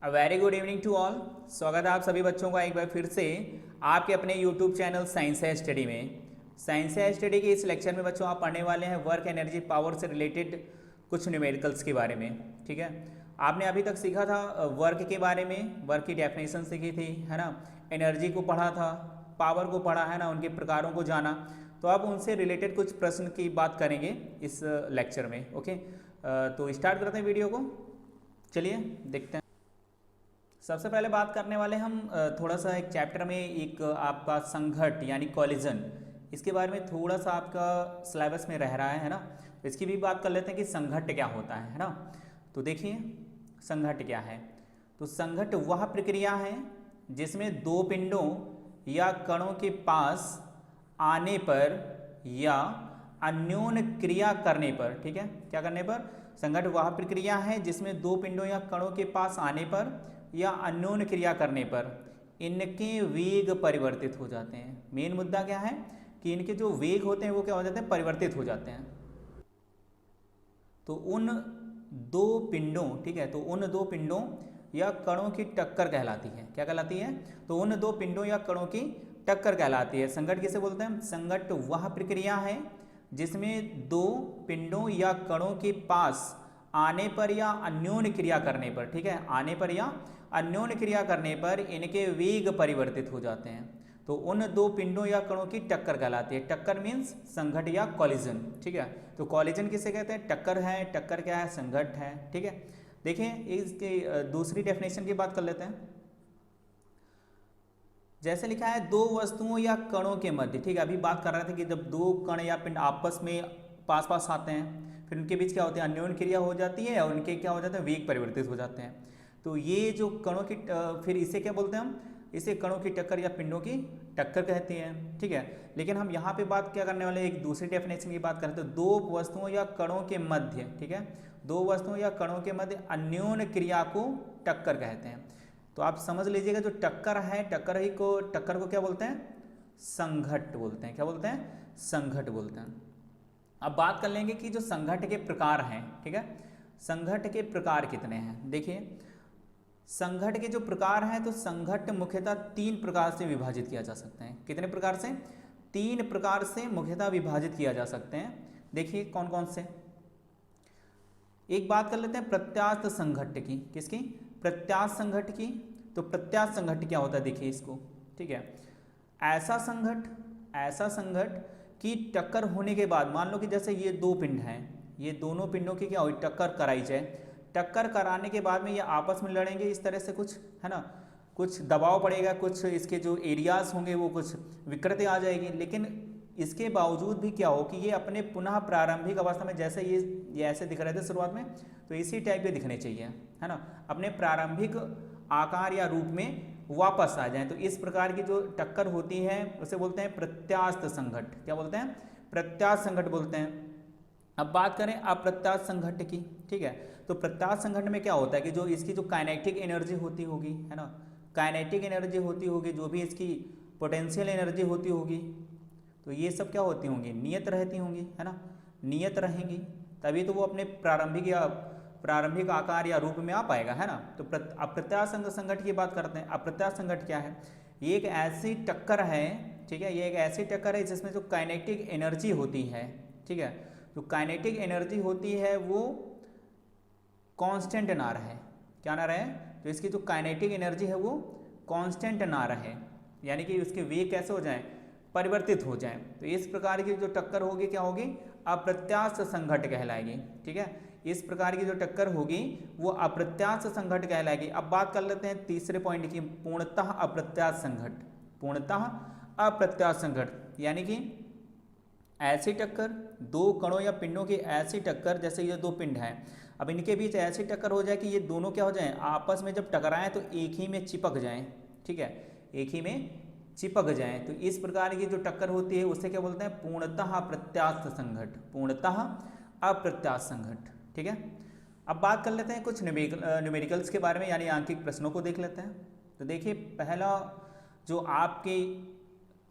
A very good evening to all. स्वागत है आप सभी बच्चों का एक बार फिर से आपके अपने यूट्यूब चैनल साइंस है स्टडी में। साइंस है स्टडी के इस लेक्चर में बच्चों आप पढ़ने वाले हैं वर्क एनर्जी पावर से रिलेटेड कुछ न्यूमेरिकल्स के बारे में। ठीक है, आपने अभी तक सीखा था वर्क के बारे में, वर्क की डेफिनेशन सीखी थी, है ना। एनर्जी को पढ़ा था, पावर को पढ़ा, है ना, उनके प्रकारों को जाना। तो अब उनसे रिलेटेड कुछ प्रश्न की बात करेंगे इस लेक्चर में। ओके, तो स्टार्ट करते हैं वीडियो को। चलिए देखते हैं। सबसे पहले बात करने वाले हम थोड़ा सा एक चैप्टर में एक आपका संघट यानी कॉलिजन, इसके बारे में थोड़ा सा आपका सिलेबस में रह रहा है ना। तो इसकी भी बात कर लेते हैं कि संघट क्या होता है ना। तो देखिए संघट क्या है। तो संघट वह प्रक्रिया है जिसमें दो पिंडों या कणों के पास आने पर या अन्योन्य क्रिया करने पर, ठीक है, क्या करने पर, संघट वह प्रक्रिया है जिसमें दो पिंडों या कणों के पास आने पर या अन्योन्य क्रिया करने पर इनके वेग परिवर्तित हो जाते हैं। मेन मुद्दा क्या है कि इनके जो वेग होते हैं वो क्या हो जाते हैं, परिवर्तित हो जाते हैं। तो उन दो पिंडों, ठीक है, तो उन दो पिंडों या कणों की टक्कर कहलाती है। क्या कहलाती है? तो उन दो पिंडों या कणों की टक्कर कहलाती है। संघट किसे बोलते हैं? संघट वह प्रक्रिया है जिसमें दो पिंडों या कणों के पास आने पर या अन्योन्य क्रिया करने पर, ठीक है, आने पर या अन्योन्य क्रिया करने पर इनके वेग परिवर्तित हो जाते हैं। तो उन दो पिंडों या कणों की टक्कर कहलाती है। टक्कर मीन्स संघट या कॉलिजन, ठीक है। तो कॉलिजन किसे कहते हैं? टक्कर है। टक्कर क्या है? संघट है, ठीक है। देखिए इसकी दूसरी डेफिनेशन की बात कर लेते हैं। जैसे लिखा है दो वस्तुओं या कणों के मध्य, ठीक है, अभी बात कर रहे थे कि जब दो कण या पिंड आपस में पास पास आते हैं फिर उनके बीच क्या होती है, अन्योन्य क्रिया हो जाती है और उनके क्या हो जाते हैं, वेग परिवर्तित हो जाते हैं। तो ये जो कणों की फिर इसे क्या बोलते हैं हम? इसे कणों की टक्कर या पिंडों की टक्कर कहते हैं, ठीक है। लेकिन हम यहाँ पे बात क्या करने वाले, एक दूसरी डेफिनेशन की बात करें तो दो वस्तुओं या कणों के मध्य, ठीक है, दो वस्तुओं या कणों के मध्य अन्योन्य क्रिया को टक्कर कहते हैं। तो आप समझ लीजिएगा जो टक्कर है, टक्कर को क्या बोलते हैं? संघट बोलते हैं। क्या बोलते हैं? संघट बोलते हैं। अब बात कर लेंगे कि जो संघट के प्रकार हैं, ठीक है, संघट के प्रकार कितने हैं। देखिए संघट के जो प्रकार हैं, तो संघट मुख्यतः तीन प्रकार से विभाजित किया जा सकते हैं। कितने प्रकार से? तीन प्रकार से मुख्यतः विभाजित किया जा सकते हैं। देखिए कौन कौन से। एक बात कर लेते हैं प्रत्यास्थ संघट की। किसकी? प्रत्यास्थ संघट की। तो प्रत्यास्थ संघट क्या होता है, देखिए इसको, ठीक है। ऐसा संघट की टक्कर होने के बाद, मान लो कि जैसे ये दो पिंड हैं, ये दोनों पिंडों की क्या हुई, टक्कर कराई जाए। टक्कर कराने के बाद में ये आपस में लड़ेंगे इस तरह से, कुछ है ना, कुछ दबाव पड़ेगा, कुछ इसके जो एरियाज होंगे वो कुछ विकृति आ जाएगी। लेकिन इसके बावजूद भी क्या हो कि ये अपने पुनः प्रारंभिक अवस्था में, जैसे ये ऐसे दिख रहे थे शुरुआत में, तो इसी टाइप के दिखने चाहिए, है ना, अपने प्रारंभिक आकार या रूप में वापस आ जाएं। तो इस प्रकार की जो टक्कर होती है उसे बोलते हैं प्रत्यास्थ संघट। क्या बोलते हैं? प्रत्यास्थ संघट बोलते हैं। अब बात करें अप्रत्यास्थ संघट की, ठीक है। तो प्रत्यास्थ संघट में क्या होता है कि जो इसकी जो काइनेटिक एनर्जी होती होगी, है ना, काइनेटिक एनर्जी होती होगी, जो भी इसकी पोटेंशियल एनर्जी होती होगी, तो ये सब क्या होती होंगी, नियत रहती होंगी, है ना, नियत रहेंगी, तभी तो वो अपने प्रारंभिक आकार या रूप में आ पाएगा, है ना। तो अप्रत्यास्थ संघट की बात करते हैं। अप्रत्यास्थ संघट क्या है? ये एक ऐसी टक्कर है, ठीक है, ये एक ऐसी टक्कर है जिसमें जो काइनेटिक एनर्जी होती है, ठीक है, जो काइनेटिक एनर्जी होती है वो कांस्टेंट ना रहे। क्या ना रहे? तो इसकी जो काइनेटिक एनर्जी है वो कांस्टेंट ना रहे, यानी कि उसके वेग कैसे हो जाएं, परिवर्तित हो जाएं। तो इस प्रकार की जो टक्कर होगी क्या होगी, अप्रत्यास्थ संघट कहलाएगी, ठीक है। इस प्रकार की जो टक्कर होगी वो अप्रत्यास्थ संघट कहलाएगी। अब बात कर लेते हैं तीसरे पॉइंट की, पूर्णतः अप्रत्यास्थ संघट। पूर्णतः अप्रत्यास्थ संघट यानी कि ऐसी टक्कर, दो कणों या पिंडों की ऐसी टक्कर, जैसे ये दो पिंड हैं, अब इनके बीच ऐसी टक्कर हो जाए कि ये दोनों क्या हो जाएं, आपस में जब टकराएं तो एक ही में चिपक जाएं, ठीक है, एक ही में चिपक जाएं। तो इस प्रकार की जो टक्कर होती है उसे क्या बोलते हैं? पूर्णतः अप्रत्यास्थ संघट। पूर्णतः अप्रत्यास्थ संघट, ठीक है। अब बात कर लेते हैं कुछ न्यूमेरिकल्स के बारे में, यानी आंकिक प्रश्नों को देख लेते हैं। तो देखिए पहला जो आपके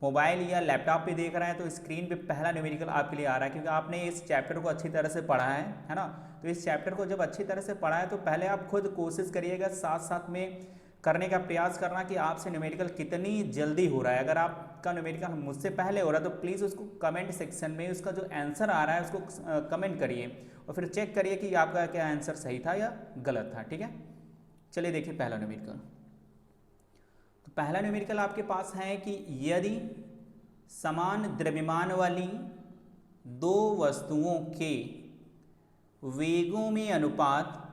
मोबाइल या लैपटॉप पे देख रहे हैं तो स्क्रीन पे पहला न्यूमेरिकल आपके लिए आ रहा है, क्योंकि आपने इस चैप्टर को अच्छी तरह से पढ़ा है ना। तो इस चैप्टर को जब अच्छी तरह से पढ़ा है तो पहले आप खुद कोशिश करिएगा, साथ साथ में करने का प्रयास करना कि आपसे न्यूमेरिकल कितनी जल्दी हो रहा है। अगर आपका न्यूमेरिकल मुझसे पहले हो रहा है तो प्लीज़ उसको कमेंट सेक्शन में उसका जो आंसर आ रहा है उसको कमेंट करिए और फिर चेक करिए कि आपका क्या आंसर सही था या गलत था। ठीक है, चलिए देखिए पहला न्यूमेरिकल। तो पहला न्यूमेरिकल आपके पास है कि यदि समान द्रव्यमान वाली दो वस्तुओं के वेगों में अनुपात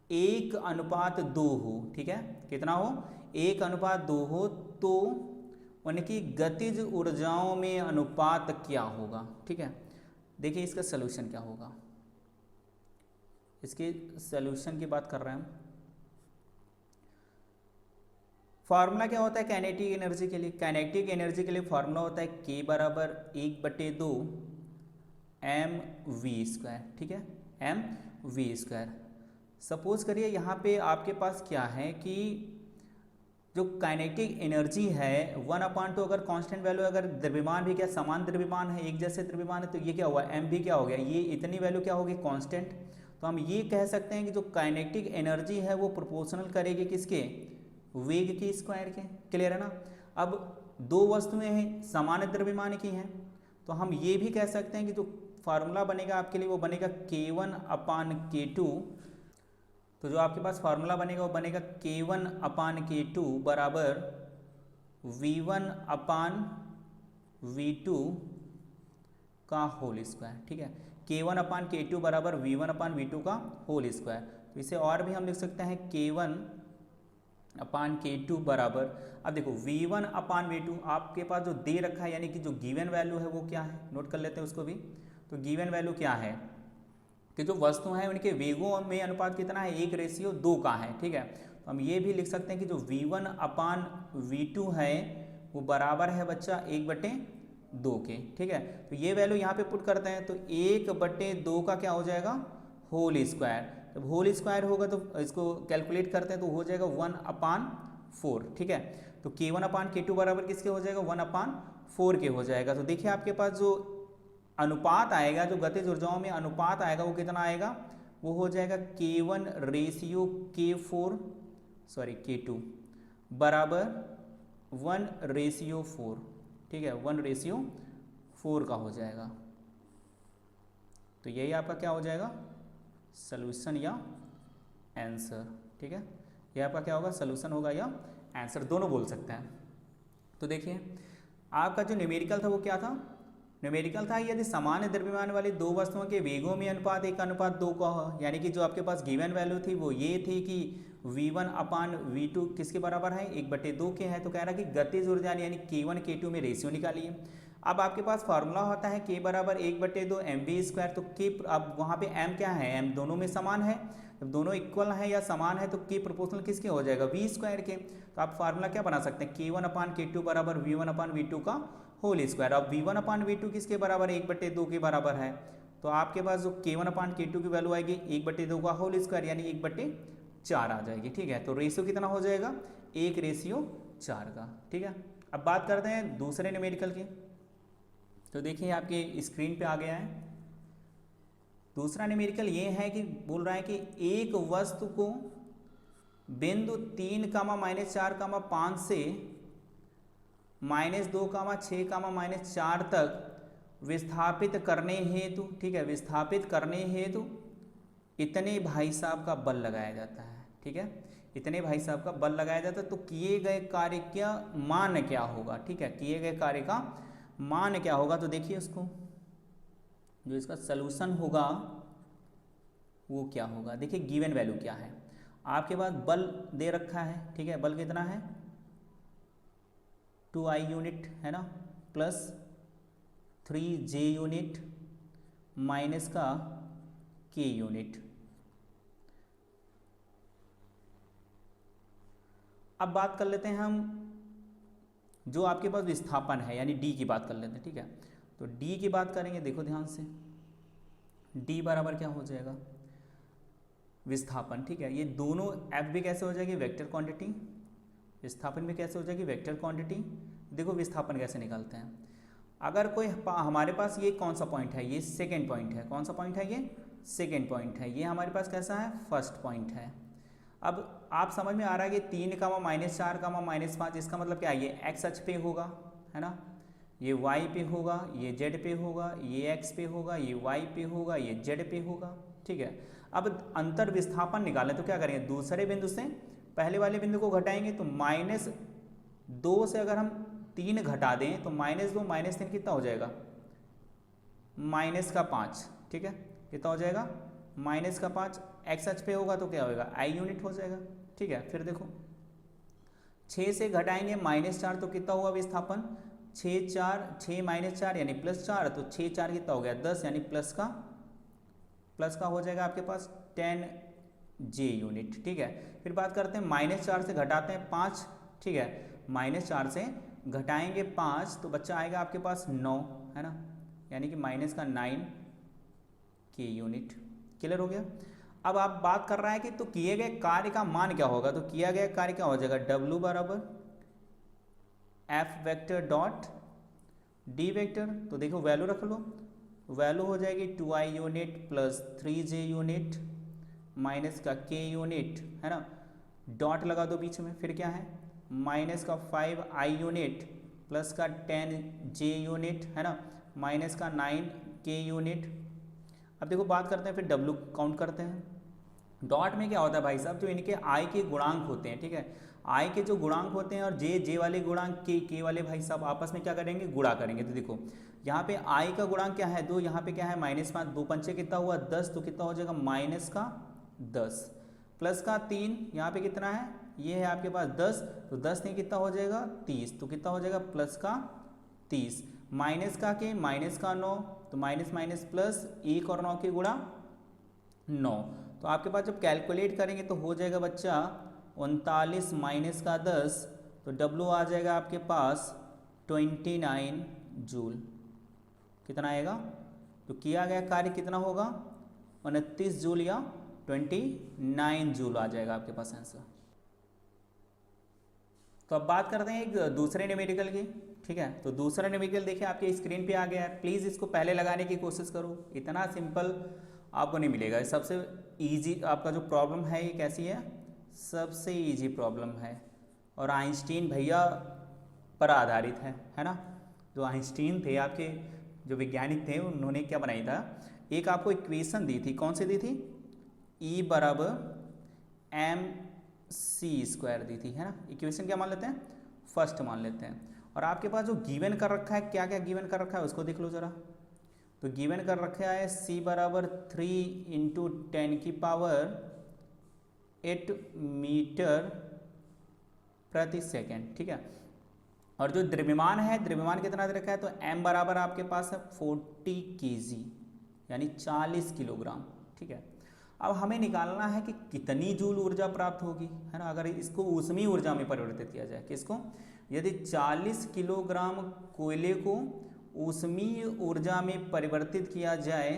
1:2 हो, ठीक है, कितना हो, 1:2 हो, तो उनकी गतिज ऊर्जाओं में अनुपात क्या होगा। ठीक है, देखिए इसका सलूशन क्या होगा, इसके सलूशन की बात कर रहे हैं हम। फार्मूला क्या होता है काइनेटिक एनर्जी के लिए? काइनेटिक एनर्जी के लिए फार्मूला होता है K बराबर 1/2 mv²। ठीक है, mv²। सपोज करिए यहाँ पे आपके पास क्या है कि जो काइनेटिक एनर्जी है 1/2, अगर कांस्टेंट वैल्यू, अगर द्रव्यमान भी क्या समान द्रव्यमान है, एक जैसे द्रव्यमान है, तो ये क्या हुआ, m भी क्या हो गया, ये इतनी वैल्यू क्या होगी, कांस्टेंट। तो हम ये कह सकते हैं कि जो काइनेटिक एनर्जी है वो प्रोपोर्शनल करेगी किसके, वेग की स्क्वायर के। क्लियर है ना। अब दो वस्तुएं हैं समान द्रव्यमान की हैं, तो हम ये भी कह सकते हैं कि जो फार्मूला बनेगा आपके लिए वो बनेगा K1/K2। तो जो आपके पास फार्मूला बनेगा वो बनेगा K1/K2 बराबर V1/V2 का होल स्क्वायर। ठीक है, K1/K2 बराबर V1/V2 का होल स्क्वायर। तो इसे और भी हम लिख सकते हैं K1/K2 बराबर, अब देखो V1/V2 आपके पास जो दे रखा है, यानी कि जो गिवन वैल्यू है वो क्या है, नोट कर लेते हैं उसको भी। तो गिवन वैल्यू क्या है कि जो वस्तु है उनके वेगों में अनुपात कितना है, 1:2 का है। ठीक है, तो हम ये भी लिख सकते हैं कि जो V1/V2 है वो बराबर है बच्चा 1/2 के। ठीक है, तो ये वैल्यू यहाँ पे पुट करते हैं तो 1/2 का क्या हो जाएगा, होल स्क्वायर। जब होल स्क्वायर होगा तो इसको कैलकुलेट करते हैं तो हो जाएगा 1/4। ठीक है, तो K1/K2 बराबर किसके हो जाएगा, 1/4 के हो जाएगा। तो देखिए आपके पास जो अनुपात आएगा, जो गतिज ऊर्जाओं में अनुपात आएगा वो कितना आएगा, वो हो जाएगा K2 बराबर 1:4। ठीक है, 1:4 का हो जाएगा। तो यही आपका क्या हो जाएगा, सॉल्यूशन या आंसर। ठीक है, ये आपका क्या होगा, सॉल्यूशन होगा या आंसर, दोनों बोल सकते हैं। तो देखिए आपका जो न्यूमेरिकल था वो क्या था, न्यूमेरिकल था यदि समान द्रव्यमान वाली दो वस्तुओं के वेगों में अनुपात 1:2 का हो, यानी कि जो आपके पास गिवन वैल्यू थी वो ये थी कि V1/V2 किसके बराबर है, 1/2 के है। तो कह रहा कि गतिज ऊर्जा यानी K1 K2 में रेशियो निकालिए। अब आपके पास फार्मूला होता है K बराबर 1/2 mv²। तो K, अब वहाँ पे m क्या है, m दोनों में समान है, जब दोनों इक्वल है या समान है तो K प्रोपोर्शनल किसके हो जाएगा, v² के। तो आप फार्मूला क्या बना सकते हैं, K1/K2 बराबर V1/V2 का होल स्क्वायर। अब V1/V2 किसके बराबर, 1/2 के बराबर है। तो आपके पास जो K1/K2 की वैल्यू आएगी 1/2 का होल स्क्वायर यानी 1/4 आ जाएगी। ठीक है, तो रेशियो कितना हो जाएगा, 1:4 का। ठीक है, अब बात करते हैं दूसरे न्यूमेरिकल की। तो देखिए आपके स्क्रीन पे आ गया है दूसरा न्यूमेरिकल। ये है कि बोल रहा है कि एक वस्तु को बिंदु 3, -4, 5 से -2, 6, -4 तक विस्थापित करने हेतु, ठीक है, विस्थापित करने हेतु इतने भाई साहब का बल लगाया जाता है। ठीक है, इतने भाई साहब का बल लगाया जाता है। तो किए गए कार्य का मान क्या होगा, ठीक है, किए गए कार्य का मान क्या होगा। तो देखिए उसको, जो इसका सलूशन होगा वो क्या होगा। देखिए गिवन वैल्यू क्या है, आपके पास बल दे रखा है। ठीक है, बल कितना है, 2I यूनिट है ना, प्लस 3J यूनिट माइनस का K यूनिट। अब बात कर लेते हैं हम जो आपके पास विस्थापन है यानी D की बात कर लेते हैं। ठीक है, तो D की बात करेंगे, देखो ध्यान से, D बराबर क्या हो जाएगा, विस्थापन। ठीक है, ये दोनों F भी कैसे हो जाएगी, वेक्टर क्वांटिटी, विस्थापन भी कैसे हो जाएगी, वेक्टर क्वांटिटी, देखो विस्थापन कैसे निकालते हैं। अगर कोई हमारे पास ये कौन सा पॉइंट है, ये सेकेंड पॉइंट है। कौन सा पॉइंट है, ये सेकेंड पॉइंट है। ये हमारे पास कैसा है, फर्स्ट पॉइंट है। अब आप समझ में आ रहा है कि 3 का -4 का -5, इसका मतलब क्या है, ये एक्स अक्ष पे होगा, है ना, ये वाई पे होगा, ये जेड पे होगा, ये एक्स पे होगा, ये वाई पे होगा, ये जेड पे होगा, ठीक है। अब अंतर विस्थापन निकालें तो क्या करेंगे, दूसरे बिंदु से पहले वाले बिंदु को घटाएंगे तो -2 से अगर हम 3 घटा दें तो -2 -3 कितना हो जाएगा, -5, ठीक है। कितना हो जाएगा, -5। एक्स अक्ष पे होगा तो क्या होगा, आई यूनिट हो जाएगा, ठीक है। फिर देखो 6 से घटाएंगे -4 तो कितना हुआ विस्थापन, 6 -4 यानी +4, तो 6 4 कितना हो गया 10, यानी प्लस का हो जाएगा आपके पास 10 जे यूनिट, ठीक है। फिर बात करते हैं -4 से घटाते हैं 5, ठीक है। -4 से घटाएंगे 5 तो बच्चा आएगा आपके पास 9, है ना, यानी कि -9 के यूनिट। क्लियर हो गया। अब आप बात कर रहा है कि तो किए गए कार्य का मान क्या होगा, तो किया गया कार्य क्या हो जाएगा, W बराबर F vector dot D vector. तो देखो वैल्यू रख लो, वैल्यू हो जाएगी 2i unit plus 3j unit minus का k यूनिट, है ना, डॉट लगा दो बीच में। फिर क्या है, माइनस का 5i यूनिट प्लस का 10j यूनिट, है ना, माइनस का 9k यूनिट। अब देखो बात करते हैं, फिर W काउंट करते हैं। डॉट में क्या होता है भाई साहब, जो इनके i के गुणांक होते हैं, ठीक है, i के जो गुणांक होते हैं और j वाले गुणांक k वाले भाई साहब आपस में क्या करेंगे, गुणा करेंगे। तो देखो यहाँ पे i का गुणांक क्या है 2, यहाँ पे क्या है -5, 2 पंचे कितना हुआ 10, तो कितना हो जाएगा -10 प्लस का 3, यहाँ पे कितना है, ये है आपके पास 10, तो 10 नहीं कितना हो जाएगा 30, तो कितना हो जाएगा प्लस का 30, माइनस का के माइनस का 9, तो माइनस माइनस प्लस 1 और 9 के गुणा 9। तो आपके पास जब कैलकुलेट करेंगे तो हो जाएगा बच्चा 39 माइनस का 10, तो W आ जाएगा आपके पास 29 जूल। कितना आएगा, तो किया गया कार्य कितना होगा 29 जूल या 29 जूल आ जाएगा आपके पास आंसर। तो अब बात करते हैं एक दूसरे न्यूमेरिकल की, ठीक है। तो दूसरा न्यूमेरिकल देखिए आपके स्क्रीन पे आ गया है, प्लीज़ इसको पहले लगाने की कोशिश करो, इतना सिंपल आपको नहीं मिलेगा। सबसे इजी आपका जो प्रॉब्लम है ये कैसी है, सबसे इजी प्रॉब्लम है और आइंस्टीन भैया पर आधारित है ना। जो आइंस्टीन थे आपके जो वैज्ञानिक थे उन्होंने क्या बनाई था, एक आपको इक्वेशन दी थी, कौन सी दी थी, E बराबर mc² दी थी, है ना। इक्वेशन क्या मान लेते हैं, फर्स्ट मान लेते हैं। और आपके पास जो गिवन कर रखा है, क्या क्या गिवन कर रखा है उसको देख लो जरा। तो गिवन कर रखा है c बराबर 3 × 10⁸ मीटर प्रति सेकेंड, ठीक है। और जो द्रव्यमान है, द्रव्यमान कितना दे रखा है, तो m बराबर आपके पास है 40 kg यानी 40 किलोग्राम, ठीक है। अब हमें निकालना है कि कितनी जूल ऊर्जा प्राप्त होगी, है ना, अगर इसको ऊष्मीय ऊर्जा में परिवर्तित किया जाए। किसको, यदि 40 किलोग्राम कोयले को ऊष्मीय ऊर्जा में परिवर्तित किया जाए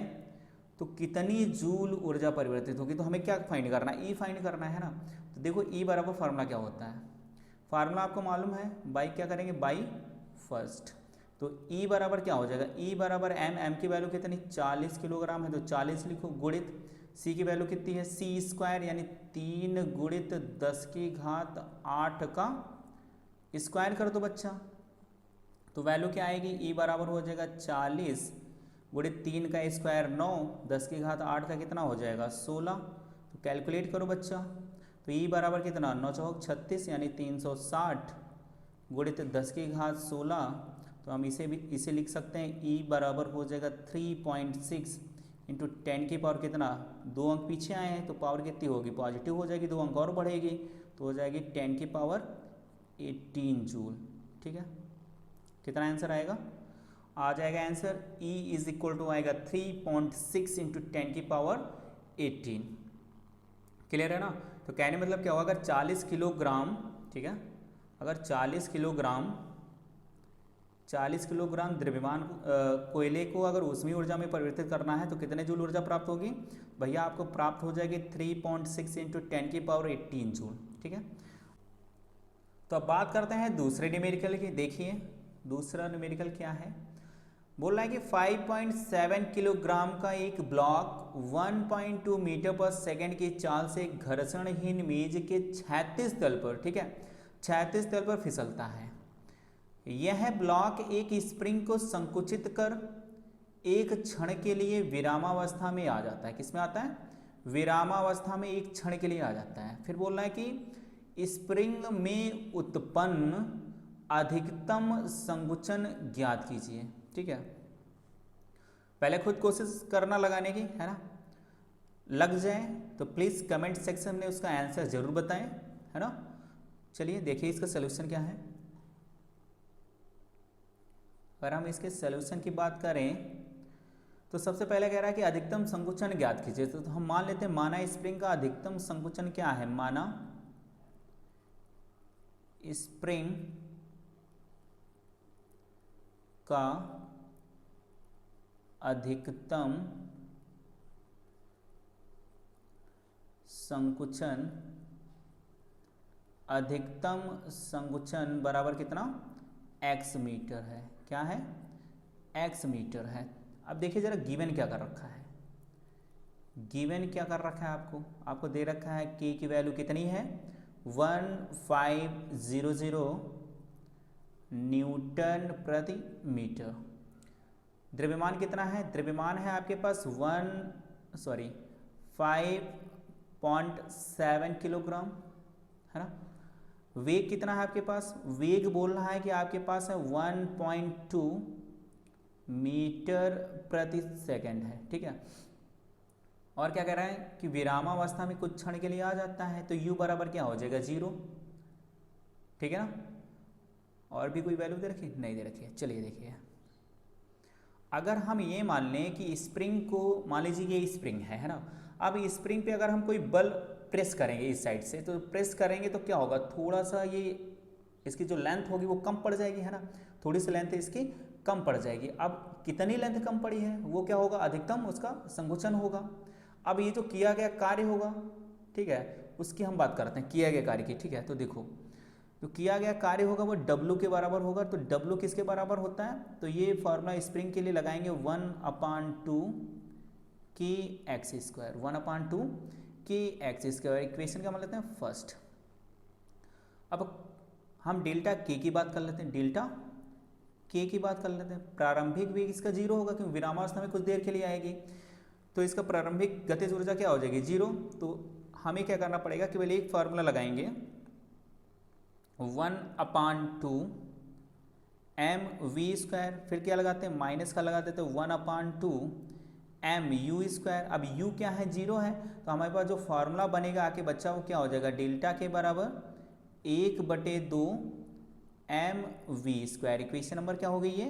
तो कितनी जूल ऊर्जा परिवर्तित होगी। तो हमें क्या फाइंड करना है, E फाइंड करना है ना। तो देखो E बराबर फार्मूला क्या होता है, फार्मूला आपको मालूम है, बाई क्या करेंगे, बाई फर्स्ट। तो E बराबर क्या हो जाएगा, E बराबर m की वैल्यू कितनी 40 किलोग्राम है, तो 40 लिखो, गुणित C की वैल्यू कितनी है c² यानी 3 × 10⁸ का स्क्वायर कर दो बच्चा। तो वैल्यू क्या आएगी, E बराबर हो जाएगा 40 गुणित 3 का स्क्वायर 9, 10⁸ का कितना हो जाएगा 16। तो कैलकुलेट करो बच्चा। तो E बराबर कितना 9 चौक 36 यानी 360 गुणित 10⁸। तो हम इसे लिख सकते हैं, E बराबर हो जाएगा 3.6 × 10 की पावर कितना, 2 अंक पीछे आए हैं तो पावर कितनी होगी, पॉजिटिव हो जाएगी, 2 अंक और बढ़ेगी तो हो जाएगी 10 की पावर 18 जूल, ठीक है। कितना आंसर आएगा, आ जाएगा आंसर E = आएगा 3.6 × 10 की पावर 18। क्लियर है ना। तो कहने मतलब क्या होगा, अगर 40 किलोग्राम, ठीक है, अगर 40 किलोग्राम द्रव्यमान कोयले को अगर ऊष्मीय ऊर्जा में परिवर्तित करना है तो कितने जूल ऊर्जा प्राप्त होगी भैया, आपको प्राप्त हो जाएगी 3.6 × 10 की पावर 18 जूल, ठीक है। तो अब बात करते हैं दूसरे न्यूमेरिकल की। देखिए दूसरा न्यूमेरिकल क्या है, बोल रहा है कि 5.7 किलोग्राम का एक ब्लॉक 1.2 मीटर पर सेकंड की चाल से घर्षणहीन मेज के 36 तल पर, ठीक है, 36 तल पर फिसलता है। यह ब्लॉक एक स्प्रिंग को संकुचित कर एक क्षण के लिए विरामावस्था में आ जाता है। किसमें आता है? विरामावस्था में एक क्षण के लिए आ जाता है। फिर बोल रहा है कि स्प्रिंग में उत्पन्न अधिकतम संकुचन ज्ञात कीजिए, ठीक है। पहले खुद कोशिश करना लगाने की, है ना, लग जाए तो प्लीज़ कमेंट सेक्शन में उसका आंसर जरूर बताएं, है ना। चलिए देखिए इसका सलूशन क्या है। अगर हम इसके सलूशन की बात करें तो सबसे पहले कह रहा है कि अधिकतम संकुचन ज्ञात कीजिए। तो हम मान लेते हैं, माना स्प्रिंग का अधिकतम संकुचन क्या है, माना स्प्रिंग का अधिकतम संकुचन, अधिकतम संकुचन बराबर कितना, x मीटर है। क्या है? x मीटर है। अब देखिए जरा गिवन क्या कर रखा है, गिवन क्या कर रखा है आपको दे रखा है k की वैल्यू कितनी है, 1500 न्यूटन प्रति मीटर। द्रव्यमान कितना है? द्रव्यमान है आपके पास 5.7 किलोग्राम, है ना। वेग कितना है आपके पास? वेग बोल रहा है कि आपके पास है 1.2 मीटर प्रति सेकंड है, ठीक है। और क्या कह रहा है कि विरामावस्था में कुछ क्षण के लिए आ जाता है, तो u बराबर क्या हो जाएगा, 0, ठीक है ना। और भी कोई वैल्यू दे रखी? नहीं दे रखी है। चलिए देखिए, अगर हम ये मान लें कि स्प्रिंग को, मान लीजिए ये स्प्रिंग है ना, अब स्प्रिंग पे अगर हम कोई बल प्रेस करेंगे इस साइड से, तो प्रेस करेंगे तो क्या होगा, थोड़ा सा ये इसकी जो लेंथ होगी वो कम पड़ जाएगी, है ना, थोड़ी सी लेंथ इसकी कम पड़ जाएगी। अब कितनी लेंथ कम पड़ी है, वो क्या होगा, अधिकतम उसका संकुचन होगा। अब ये जो किया गया कार्य होगा, ठीक है, उसकी हम बात करते हैं, किया गया कार्य की, ठीक है। तो देखो जो किया गया कार्य होगा वो W के बराबर होगा। तो W किसके बराबर होता है, तो ये फॉर्मूला स्प्रिंग के लिए लगाएंगे 1/2 की एक्स स्क्वायर, 1/2 की एक्स स्क्वायर। इक्वेशन का मान लेते हैं फर्स्ट। अब हम डेल्टा के की बात कर लेते हैं, डेल्टा के की बात कर लेते हैं। प्रारंभिक वेग इसका 0 होगा क्योंकि विरामावस्था में कुछ देर के लिए आएगी, तो इसका प्रारंभिक गतिज ऊर्जा क्या हो जाएगी, 0। तो हमें क्या करना पड़ेगा, केवल एक फार्मूला लगाएंगे, 1/2 mv², फिर क्या लगाते हैं, माइनस का लगा देते हैं 1/2 mu²। अब u क्या है, 0 है, तो हमारे पास जो फार्मूला बनेगा आके बच्चा वो क्या हो जाएगा, डेल्टा के बराबर 1/2 mv²। इक्वेशन नंबर क्या हो गई ये,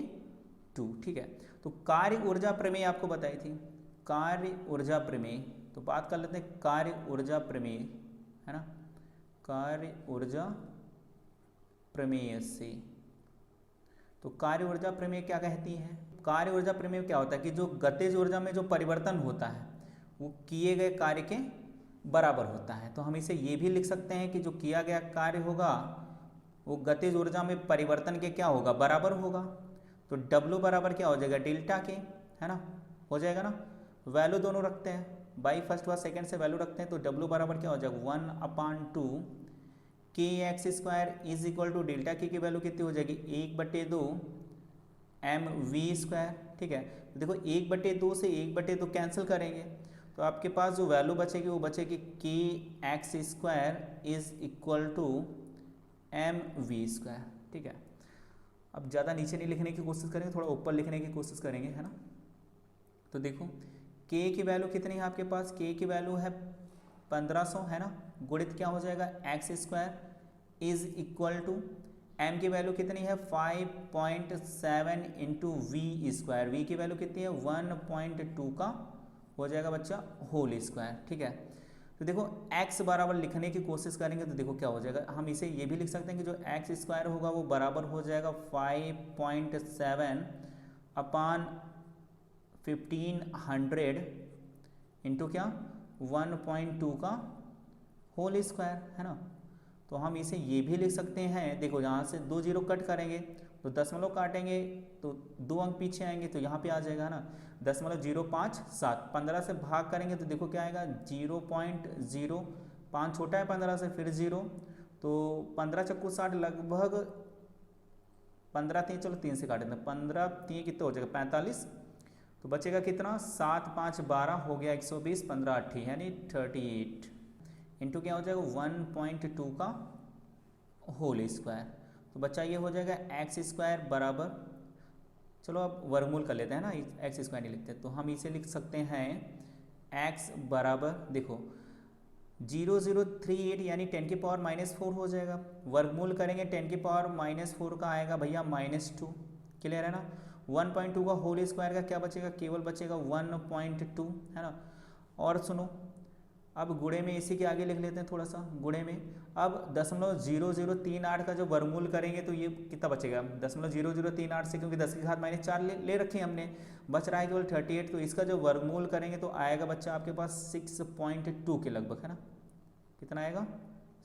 2, ठीक है। तो कार्य ऊर्जा प्रमेय आपको बताई थी, कार्य ऊर्जा प्रमेय। तो बात कर लेते हैं कार्य ऊर्जा प्रमेय, है ना, कार्य ऊर्जा प्रमेय से। तो कार्य ऊर्जा प्रमेय क्या कहती है, कार्य ऊर्जा प्रमेय क्या होता है कि जो गतिज ऊर्जा में जो परिवर्तन होता है वो किए गए कार्य के बराबर होता है। तो हम इसे ये भी लिख सकते हैं कि जो किया गया कार्य होगा वो गतिज ऊर्जा में परिवर्तन के क्या होगा, बराबर होगा। तो W बराबर क्या हो जाएगा, डेल्टा के, है ना, हो जाएगा ना। वैल्यू दोनों रखते हैं, बाई फर्स्ट व सेकेंड से वैल्यू रखते हैं, तो W बराबर क्या हो जाएगा, 1/2 K X square is equal to delta की वैल्यू कितनी हो जाएगी, 1/2 mv², ठीक है। तो देखो 1/2 से 1/2 कैंसिल करेंगे तो आपके पास जो वैल्यू बचेगी वो बचेगी K X square is equal to mv², ठीक है। अब ज़्यादा नीचे नहीं लिखने की कोशिश करेंगे, थोड़ा ऊपर लिखने की कोशिश करेंगे, है ना। तो देखो k की वैल्यू कितनी है आपके पास, k की वैल्यू है 1500, है ना, गुणित क्या हो जाएगा, x² is equal to m की वैल्यू कितनी है 5.7 इंटू v², v की वैल्यू कितनी है 1.2 का हो जाएगा बच्चा होल स्क्वायर, ठीक है। तो देखो x बराबर लिखने की कोशिश करेंगे तो देखो क्या हो जाएगा, हम इसे ये भी लिख सकते हैं कि जो x² होगा वो बराबर हो जाएगा 5.7 अपान 1500 इंटू क्या 1.2 का होल स्क्वायर, है ना। तो हम इसे ये भी लिख सकते हैं, देखो यहाँ से 2 जीरो कट करेंगे तो दशमलव काटेंगे तो 2 अंक पीछे आएंगे तो यहाँ पे आ जाएगा ना 0.057। 15 से भाग करेंगे तो देखो क्या आएगा 0.05, छोटा है 15 से, फिर 0 तो 15 चक्कू 60, लगभग 15 3, चलो 3 से काट देते हैं, 15 3 कितना हो जाएगा 45, तो बचेगा कितना 7 5 12 हो गया 120, 15 8 यानी 38 इंटू क्या हो जाएगा 1.2 का होल स्क्वायर। तो बच्चा ये हो जाएगा एक्स स्क्वायर बराबर, चलो अब वर्गमूल कर लेते हैं ना, एक्स स्क्वायर नहीं लिखते, तो हम इसे लिख सकते हैं एक्स बराबर, देखो 0038 यानी 10 की पावर -4 हो जाएगा। वर्गमूल करेंगे 10 की पावर -4 का आएगा भैया -2, क्लियर है ना। 1.2 का होल स्क्वायर का क्या बचेगा, केवल बचेगा 1.2, है ना। और सुनो अब गुणे में इसी के आगे लिख लेते हैं थोड़ा सा, गुणे में अब 0.0038 का जो वर्गमूल करेंगे तो ये कितना बचेगा 0.0038 से, क्योंकि 10 की घात -4 ले रखी है हमने, बच रहा है केवल 38, तो इसका जो वर्गमूल करेंगे तो आएगा बच्चा आपके पास 6.2 के लगभग, है ना। कितना आएगा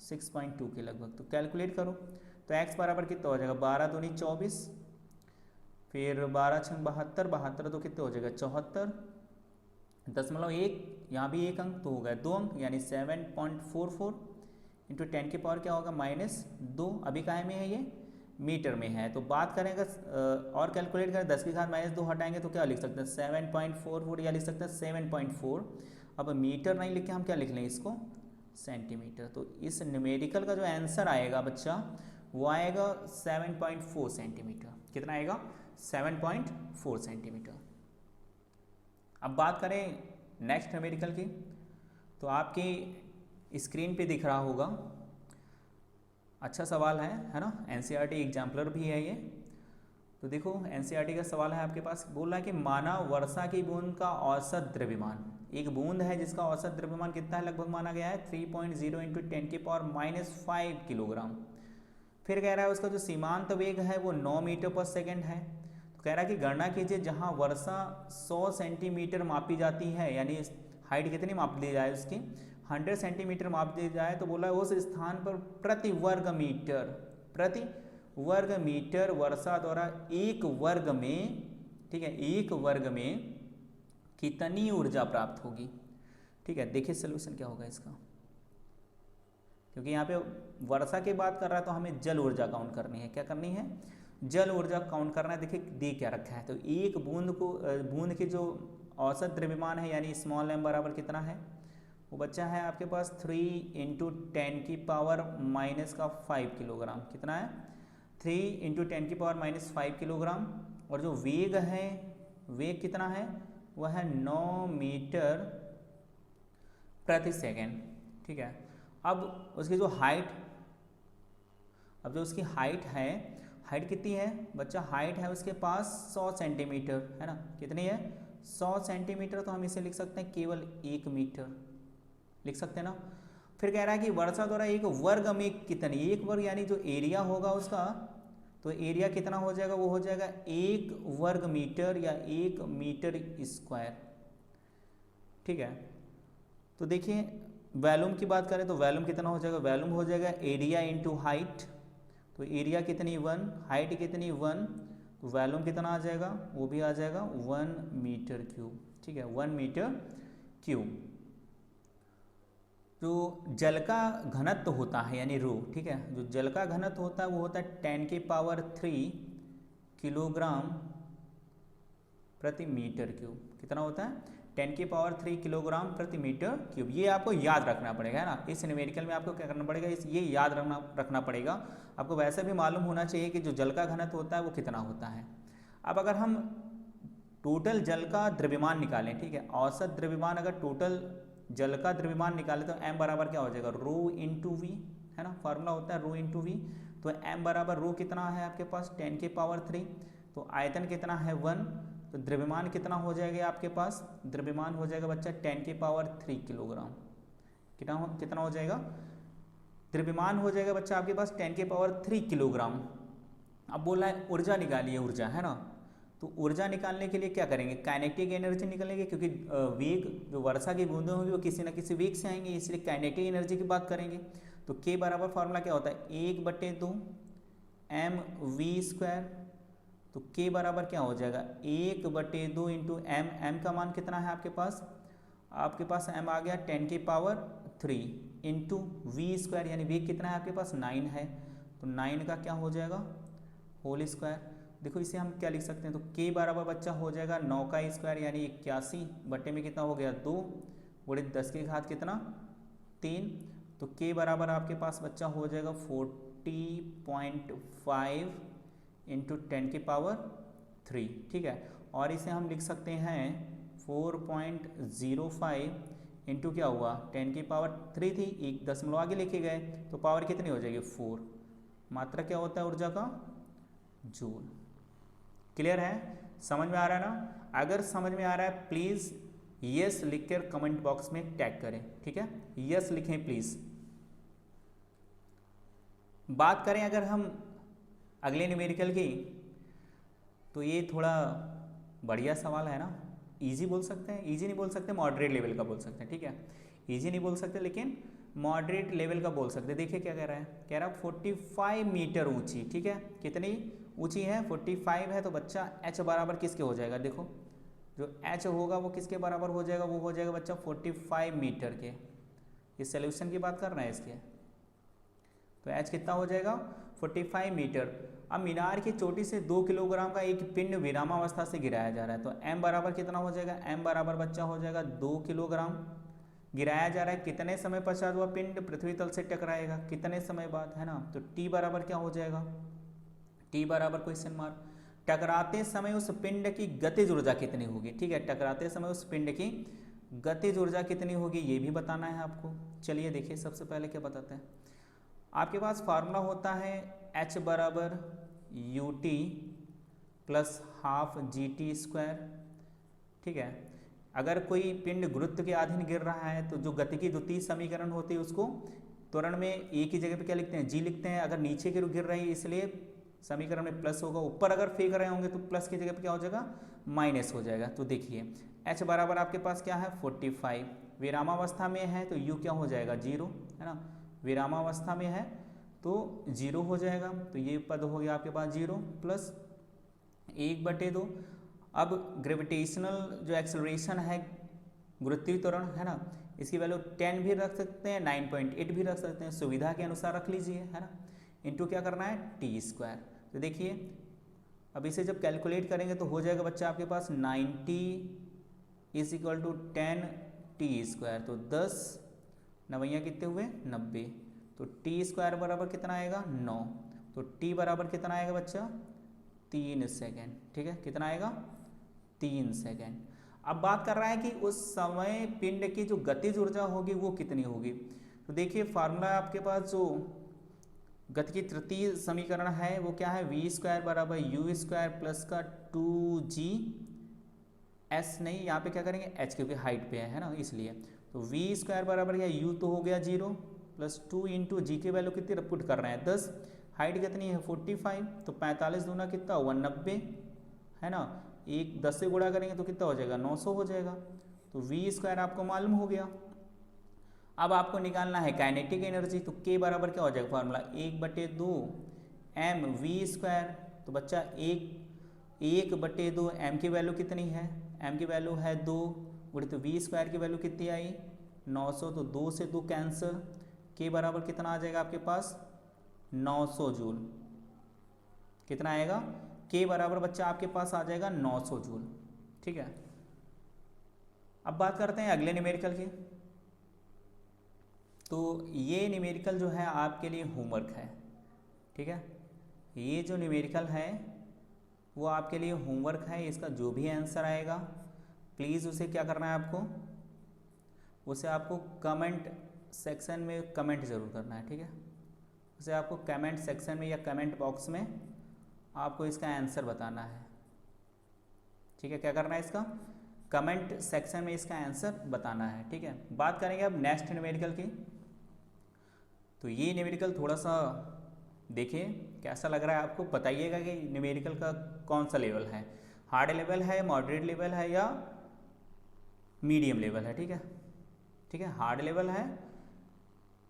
6.2 के लगभग। तो कैलकुलेट करो तो x बराबर कितना हो जाएगा 12 दूनी 24, फिर 12 छंग 72, 72 तो कितने हो जाएगा 74, 0.1 यहाँ भी एक अंक तो हो गया 2 अंक यानी 7.44 इंटू 10 की पावर क्या होगा -2। अभी काहे में है ये मीटर में है, तो बात करेंगे और कैलकुलेट करें 10 की घात -2 हटाएंगे तो क्या लिख सकते हैं 7.44 या लिख सकते हैं 7.4। अब मीटर नहीं लिख के हम क्या लिख लें इसको सेंटीमीटर। तो इस न्यूमेरिकल का जो आंसर आएगा बच्चा वो आएगा 7.4 सेंटीमीटर। कितना आएगा 7.4 सेंटीमीटर। अब बात करें नेक्स्ट न्यूमेरिकल की, तो आपकी स्क्रीन पे दिख रहा होगा, अच्छा सवाल है ना, एनसीईआरटी एग्जाम्पलर भी है ये। तो देखो एनसीईआरटी का सवाल है आपके पास, बोल रहा है कि माना वर्षा की बूंद का औसत द्रव्यमान, एक बूंद है जिसका औसत द्रव्यमान कितना है, लगभग माना गया है 3.0 इंटू 10 की पावर -5 किलोग्राम। फिर कह रहा है उसका जो सीमांत वेग है वो 9 मीटर पर सेकेंड है। तो कह रहा है कि गणना कीजिए जहाँ वर्षा 100 सेंटीमीटर मापी जाती है, यानी हाइट कितनी माप ली जाए उसकी 100 सेंटीमीटर माप दी जाए, तो बोला उस स्थान पर प्रति वर्ग मीटर वर्षा द्वारा एक वर्ग में, ठीक है, एक वर्ग में कितनी ऊर्जा प्राप्त होगी। ठीक है, देखिए सोल्यूशन क्या होगा इसका, क्योंकि यहाँ पे वर्षा की बात कर रहा है तो हमें जल ऊर्जा काउंट करनी है। क्या करनी है, जल ऊर्जा काउंट करना है। देखिए दे क्या रखा है, तो एक बूंद की जो औसत द्रव्यमान है यानी स्मॉल m बराबर कितना है, वो बच्चा है आपके पास 3 इंटू 10 की पावर -5 किलोग्राम। कितना है 3 इंटू 10 की पावर -5 किलोग्राम। और जो वेग है, वेग कितना है, वह है 9 मीटर प्रति सेकेंड। ठीक है, अब उसकी जो हाइट, अब जो उसकी हाइट है, हाइट कितनी है बच्चा, हाइट है उसके पास 100 सेंटीमीटर, है ना। कितनी है 100 सेंटीमीटर, तो हम इसे लिख सकते हैं केवल 1 मीटर लिख सकते हैं ना। फिर कह रहा है कि वर्षा द्वारा एक वर्ग में कितनी, एक वर्ग यानी जो एरिया होगा उसका, तो एरिया कितना हो जाएगा, वो हो जाएगा 1 वर्ग मीटर या 1 मीटर स्क्वायर। ठीक है, तो देखिए वॉल्यूम की बात करें तो वॉल्यूम कितना हो जाएगा, वॉल्यूम हो जाएगा एरिया इंटू हाइट। तो एरिया कितनी 1, हाइट कितनी 1, तो वॉल्यूम कितना आ जाएगा, वो भी आ जाएगा 1 मीटर क्यूब। ठीक है, 1 मीटर क्यूब। जो जल का घनत्व होता है यानी रो, ठीक है, जो जल का घनत्व होता है वो होता है 10 की पावर 3 किलोग्राम प्रति मीटर क्यूब। कितना होता है 10 की पावर 3 किलोग्राम प्रति मीटर क्यूब। ये आपको याद रखना पड़ेगा, है ना। इस न्यूमेरिकल में आपको क्या करना पड़ेगा, ये याद रखना पड़ेगा। आपको वैसे भी मालूम होना चाहिए कि जो जल का घनत्व होता है वो कितना होता है। अब अगर हम टोटल जल का द्रव्यमान निकालें, ठीक है, औसत द्रव्यमान, अगर टोटल जल का द्रव्यमान निकाले तो m बराबर क्या हो जाएगा, रो इंटू वी, है ना। फार्मूला होता है रो इंटू वी। तो m बराबर रो कितना है आपके पास 10 की पावर 3, तो आयतन कितना है 1, तो द्रव्यमान कितना हो जाएगा आपके पास, द्रव्यमान हो जाएगा बच्चा 10 की पावर 3 किलोग्राम। कितना हो जाएगा, द्रव्यमान हो जाएगा बच्चा आपके पास 10 की पावर 3 किलोग्राम। अब बोला है ऊर्जा निकालिए, ऊर्जा, है ना। तो ऊर्जा निकालने के लिए क्या करेंगे, काइनेटिक एनर्जी निकालेंगे, क्योंकि वेग जो वर्षा की बूंदें होंगी वो किसी न किसी वेग से आएंगे, इसलिए काइनेटिक एनर्जी की बात करेंगे। तो k बराबर फॉर्मूला क्या होता है 1/2 mv²। तो k बराबर क्या हो जाएगा 1/2 इंटू m का मान कितना है आपके पास m आ गया 10⁻³ इंटू v² यानी v कितना है आपके पास 9 है, तो 9 का क्या हो जाएगा होल स्क्वायर। देखो इसे हम क्या लिख सकते हैं, तो k बराबर बच्चा हो जाएगा 9 का स्क्वायर यानी 81 बटे में कितना हो गया 2 गुणित 10 की घात कितना 3। तो k बराबर आपके पास बच्चा हो जाएगा 40.5 इंटू 10⁻³ ठीक है। और इसे हम लिख सकते हैं 4.05 इंटू क्या हुआ 10⁻³ थी, एक दशमलव आगे लिखे गए तो पावर कितनी हो जाएगी 4। मात्रा क्या होता है ऊर्जा का जूल। क्लियर है, समझ में आ रहा है ना। अगर समझ में आ रहा है प्लीज यस लिखकर कमेंट बॉक्स में टैग करें, ठीक है, यस लिखें प्लीज। बात करें अगर हम अगले न्यूमेरिकल की, तो ये थोड़ा बढ़िया सवाल है ना, इजी बोल सकते हैं, इजी नहीं बोल सकते, मॉडरेट लेवल का बोल सकते हैं, ठीक है। इजी नहीं बोल सकते लेकिन मॉडरेट लेवल का बोल सकते हैं। देखिए क्या कह रहा है, कह रहा है 45 मीटर ऊंची, ठीक है, कितनी ऊंची है 45 है, तो बच्चा h बराबर किसके हो जाएगा, देखो जो h होगा वो किसके बराबर हो जाएगा, वो हो जाएगा बच्चा 45 मीटर के। ये सोल्यूशन की बात कर रहे हैं इसके, तो h कितना हो जाएगा 45 मीटर। अब मीनार की चोटी से 2 किलोग्राम का एक पिंड विरामावस्था से गिराया जा रहा है, तो m बराबर कितना हो जाएगा, m बराबर बच्चा हो जाएगा 2 किलोग्राम। गिराया जा रहा है, कितने समय पश्चात वह पिंड पृथ्वी तल से टकराएगा, कितने समय बाद, है ना। तो t बराबर क्या हो जाएगा, t बराबर क्वेश्चन मार्क। टकराते समय उस पिंड की गतिज ऊर्जा कितनी होगी, ठीक है, टकराते समय उस पिंड की गतिज ऊर्जा कितनी होगी ये भी बताना है आपको। चलिए देखिए सबसे पहले क्या बताते हैं, आपके पास फार्मूला होता है h बराबर ut प्लस हाफ GT², ठीक है। अगर कोई पिंड गुरुत्व के अधीन गिर रहा है तो जो गति की द्वितीय समीकरण होती है उसको त्वरण में एक ही जगह पे क्या लिखते हैं g लिखते हैं। अगर नीचे की गिर रही है इसलिए समीकरण में प्लस होगा, ऊपर अगर फेंक रहे होंगे तो प्लस की जगह पे क्या हो जाएगा माइनस हो जाएगा। तो देखिए h बराबर आपके पास क्या है 45, विरामावस्था में है तो u क्या हो जाएगा 0, है ना, विरामावस्था में है तो 0 हो जाएगा। तो ये पद हो गया आपके पास 0 प्लस 1/2। अब ग्रेविटेशनल जो एक्सेलरेशन है गुरुत्वीय त्वरण, है ना, इसकी वैल्यू 10 भी रख सकते हैं, 9.8 भी रख सकते हैं, सुविधा के अनुसार रख लीजिए, है ना। इनटू क्या करना है t²। तो देखिए अब इसे जब कैलकुलेट करेंगे तो हो जाएगा बच्चा आपके पास 90 = 10t²। तो 10 9 कितने हुए 90, तो t² बराबर कितना आएगा 9। तो t बराबर कितना आएगा बच्चा 3 सेकेंड, ठीक है, कितना आएगा 3 सेकेंड। अब बात कर रहा है कि उस समय पिंड की जो गतिज ऊर्जा होगी वो कितनी होगी। तो देखिए फार्मूला आपके पास जो गति की तृतीय समीकरण है वो क्या है v² बराबर u² प्लस का 2g s, नहीं यहाँ पे क्या करेंगे h क्योंकि हाइट पे है ना इसलिए। तो v² बराबर या u तो हो गया 0 प्लस 2 इंटू जी की वैल्यू कितनी पुट कर रहे हैं 10, हाइट कितनी है 45, तो 45 दूना कितना हुआ 90, है ना, एक 10 से गुणा करेंगे तो कितना हो जाएगा 900 हो जाएगा। तो v² आपको मालूम हो गया। अब आपको निकालना है काइनेटिक एनर्जी, तो k बराबर क्या हो जाएगा फार्मूला 1/2 mv²। तो बच्चा 1/2 m की वैल्यू कितनी है, m की वैल्यू है 2 गुणित v² की वैल्यू कितनी आई 900, तो 2 से 2 कैंसिल, k बराबर कितना आ जाएगा आपके पास 900 जूल। कितना आएगा k बराबर बच्चा आपके पास आ जाएगा 900 जूल, ठीक है। अब बात करते हैं अगले न्यूमेरिकल की। तो ये न्यूमेरिकल जो है आपके लिए होमवर्क है, ठीक है, ये जो न्यूमेरिकल है वो आपके लिए होमवर्क है। इसका जो भी आंसर आएगा प्लीज़ उसे क्या करना है आपको, उसे आपको कमेंट सेक्शन में कमेंट ज़रूर करना है, ठीक है, उसे आपको कमेंट सेक्शन में या कमेंट बॉक्स में आपको इसका आंसर बताना है, ठीक है। क्या करना है इसका कमेंट सेक्शन में इसका आंसर बताना है, ठीक है। बात करेंगे अब नेक्स्ट न्यूमेरिकल की। तो ये न्यूमेरिकल थोड़ा सा देखिए कैसा लग रहा है आपको, बताइएगा कि न्यूमेरिकल का कौन सा लेवल है, हार्ड लेवल है, मॉडरेट लेवल है या मीडियम लेवल है, ठीक है, ठीक है, हार्ड लेवल है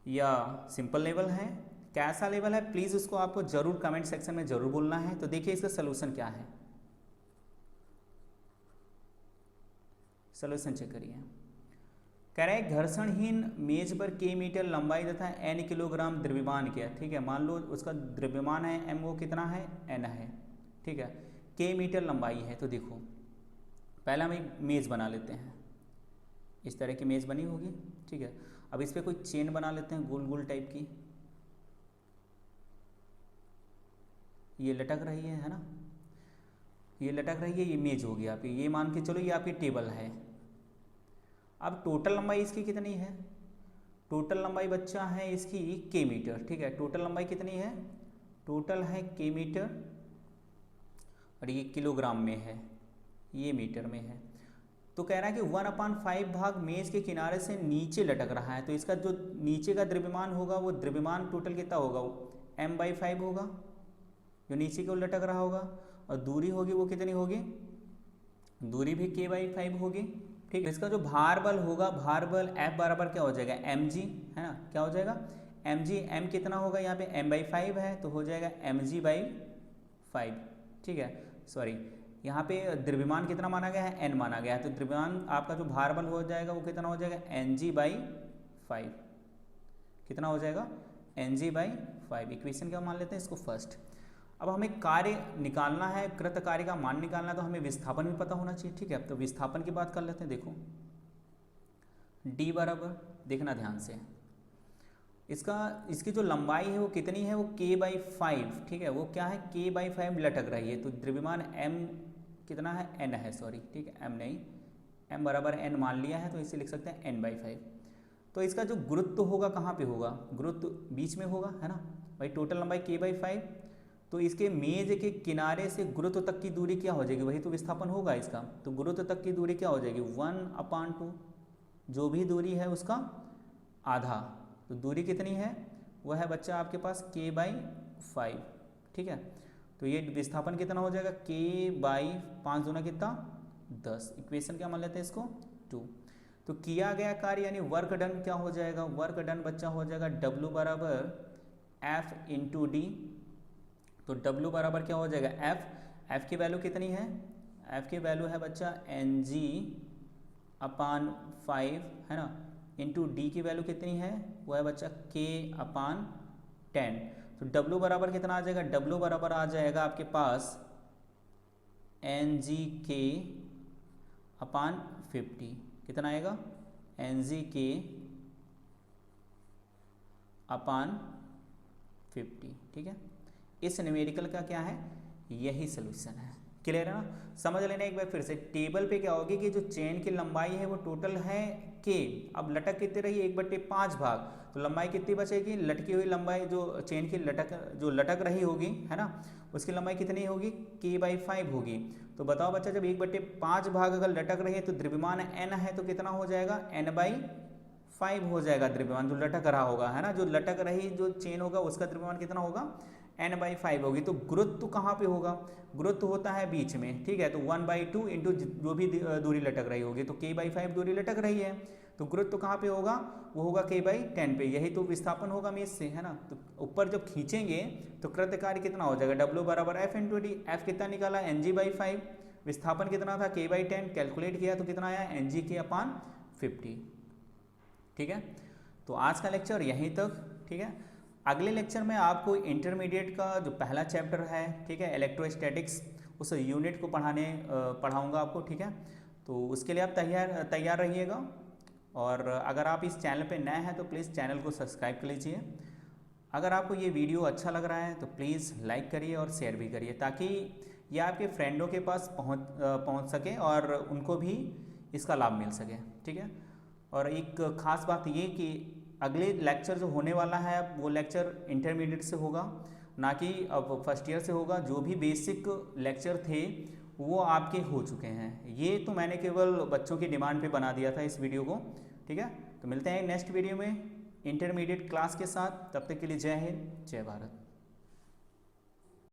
या सिंपल लेवल है, कैसा लेवल है, प्लीज़ उसको आपको जरूर कमेंट सेक्शन में जरूर बोलना है। तो देखिए इसका सोल्यूशन क्या है, सोल्यूशन चेक करिए। कह रहा है घर्षणहीन मेज पर के मीटर लंबाई तथा n किलोग्राम द्रव्यमान किया, ठीक है। मान लो उसका द्रव्यमान है m, वो कितना है n है, ठीक है। के मीटर लंबाई है। तो देखो पहले हम एक मेज बना लेते हैं, इस तरह की मेज बनी होगी, ठीक है। अब इस पर कोई चेन बना लेते हैं गोल गोल टाइप की, ये लटक रही है ना, ये लटक रही है, ये मेज होगी आपकी, ये मान के चलो ये आपकी टेबल है। अब टोटल लंबाई इसकी कितनी है, टोटल लंबाई बच्चा है इसकी के मीटर, ठीक है। टोटल लंबाई कितनी है, टोटल है के मीटर, और ये किलोग्राम में है, ये मीटर में है। तो कह रहा है कि 1/5 भाग मेज के किनारे से नीचे लटक रहा है। तो इसका जो नीचे का द्रव्यमान होगा वो द्रव्यमान टोटल कितना होगा, वो m/5 होगा, जो नीचे को लटक रहा होगा। और दूरी होगी वो कितनी होगी, दूरी भी k/5 होगी, ठीक है। इसका जो भार बल होगा, भार बल F बराबर क्या हो जाएगा mg, है ना, क्या हो जाएगा mg। m कितना होगा यहाँ पे m/5 है, तो हो जाएगा mg/5, ठीक है। सॉरी, यहाँ पे द्रव्यमान कितना माना गया है, n माना गया है। तो द्रव्यमान आपका जो भार बल हो जाएगा वो कितना हो जाएगा ng/5, कितना हो जाएगा ng/5। इक्वेशन क्या मान लेते हैं इसको फर्स्ट। अब हमें कार्य निकालना है, कृत कार्य का मान निकालना है, तो हमें विस्थापन भी पता होना चाहिए, ठीक है। तो विस्थापन की बात कर लेते हैं। देखो d बराबर, देखना ध्यान से, इसकी जो लंबाई है वो कितनी है, वो k/5, ठीक है। वो क्या है k/5 लटक रही है। तो द्रव्यमान m कितना है, n है, सॉरी, ठीक है, m नहीं, m बराबर n मान लिया है, तो इसे लिख सकते हैं n/5। तो इसका जो गुरुत्व होगा कहाँ पे होगा, गुरुत्व बीच में होगा, है ना भाई। टोटल लंबाई k/5, तो इसके मेज के किनारे से गुरुत्व तक की दूरी क्या हो जाएगी, वही तो विस्थापन होगा इसका। तो गुरुत्व तक की दूरी क्या हो जाएगी 1/2, जो भी दूरी है उसका आधा। तो दूरी कितनी है, वह है बच्चा आपके पास k/5, ठीक है। तो ये विस्थापन कितना हो जाएगा k/5 दूना कितना 10। इक्वेशन क्या मान लेते हैं इसको 2। तो किया गया कार्य यानी वर्क डन क्या हो जाएगा, वर्क डन बच्चा हो जाएगा W बराबर F/d। तो W बराबर क्या हो जाएगा F की वैल्यू कितनी है, F की वैल्यू है बच्चा ng/5, है ना, इंटू D की वैल्यू कितनी है, वो है बच्चा k/10। तो W बराबर कितना आ जाएगा, W बराबर आ जाएगा आपके पास ng/50, कितना आएगा ng/50, ठीक है। इस न्यूमेरिकल का क्या है, यही सोल्यूशन है। क्लियर है ना, समझ लेना एक बार फिर से। टेबल पे क्या होगी कि जो चेन की लंबाई है वो टोटल है k, अब लटक कितनी रही 1/5 भाग, तो लंबाई कितनी बचेगी, लटकी हुई लंबाई जो चेन की लटक रही होगी, है ना, उसकी लंबाई कितनी होगी k/5 होगी। तो बताओ बच्चा, जब 1/5 भाग अगर लटक रही है तो द्रव्यमान n है, तो कितना हो जाएगा n/5 हो जाएगा द्रव्यमान जो लटक रहा होगा, है ना। जो लटक रही जो चेन होगा उसका द्रव्यमान कितना होगा n/5 होगी। तो गुरुत्व कहाँ पे होगा, गुरुत्व होता है बीच में, ठीक है। तो 1/2 इंटू जो भी दूरी लटक रही होगी, तो k/5 दूरी लटक रही है, तो गुरुत्व कहाँ पे होगा, वो होगा k/10 पे। यही तो विस्थापन होगा मेज से, है ना। तो ऊपर जब खींचेंगे तो कृत कार्य कितना हो जाएगा, W बराबर F/d। F कितना निकाला ng/5, विस्थापन कितना था k/10, कैलकुलेट किया तो कितना आया ng/50, ठीक है। तो आज का लेक्चर यहीं तक, ठीक है। अगले लेक्चर में आपको इंटरमीडिएट का जो पहला चैप्टर है, ठीक है, इलेक्ट्रोस्टैटिक्स, उस यूनिट को पढ़ाऊंगा आपको, ठीक है। तो उसके लिए आप तैयार रहिएगा। और अगर आप इस चैनल पे नए हैं तो प्लीज़ चैनल को सब्सक्राइब कर लीजिए। अगर आपको ये वीडियो अच्छा लग रहा है तो प्लीज़ लाइक करिए और शेयर भी करिए, ताकि ये आपके फ्रेंडों के पास पहुँच सके और उनको भी इसका लाभ मिल सके, ठीक है। और एक ख़ास बात ये कि अगले लेक्चर जो होने वाला है वो लेक्चर इंटरमीडिएट से होगा, ना कि अब फर्स्ट ईयर से होगा। जो भी बेसिक लेक्चर थे वो आपके हो चुके हैं। ये तो मैंने केवल बच्चों की डिमांड पे बना दिया था इस वीडियो को, ठीक है। तो मिलते हैं नेक्स्ट वीडियो में इंटरमीडिएट क्लास के साथ, तब तक के लिए जय हिंद, जय भारत।